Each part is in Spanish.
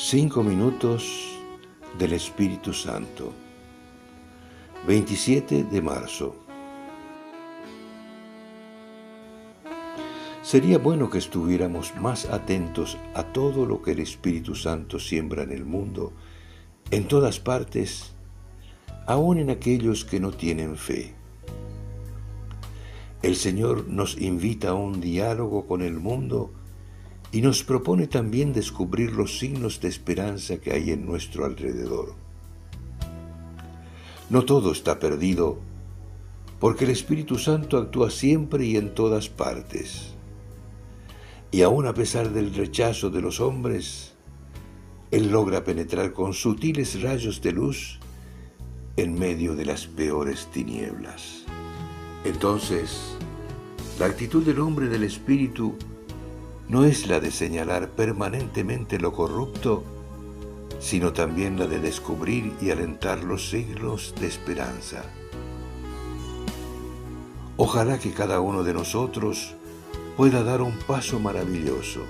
5 minutos del Espíritu Santo. 27 de marzo. Sería bueno que estuviéramos más atentos a todo lo que el Espíritu Santo siembra en el mundo, en todas partes, aun en aquellos que no tienen fe. El Señor nos invita a un diálogo con el mundo y nos propone también descubrir los signos de esperanza que hay en nuestro alrededor. No todo está perdido, porque el Espíritu Santo actúa siempre y en todas partes. Y aun a pesar del rechazo de los hombres, Él logra penetrar con sutiles rayos de luz en medio de las peores tinieblas. Entonces, la actitud del hombre del Espíritu no es la de señalar permanentemente lo corrupto, sino también la de descubrir y alentar los signos de esperanza. Ojalá que cada uno de nosotros pueda dar un paso maravilloso,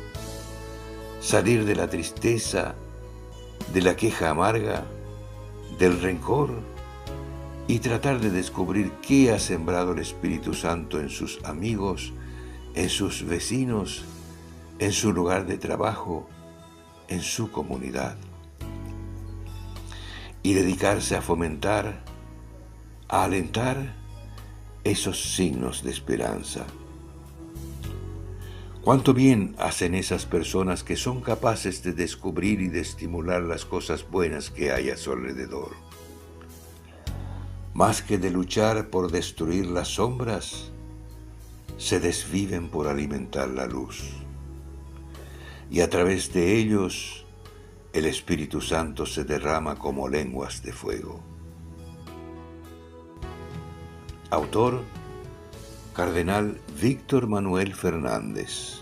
salir de la tristeza, de la queja amarga, del rencor y tratar de descubrir qué ha sembrado el Espíritu Santo en sus amigos, en sus vecinos, en su lugar de trabajo, en su comunidad. Y dedicarse a fomentar, a alentar esos signos de esperanza. Cuánto bien hacen esas personas que son capaces de descubrir y de estimular las cosas buenas que hay a su alrededor. Más que de luchar por destruir las sombras, se desviven por alimentar la luz. Y a través de ellos, el Espíritu Santo se derrama como lenguas de fuego. Autor: Cardenal Víctor Manuel Fernández.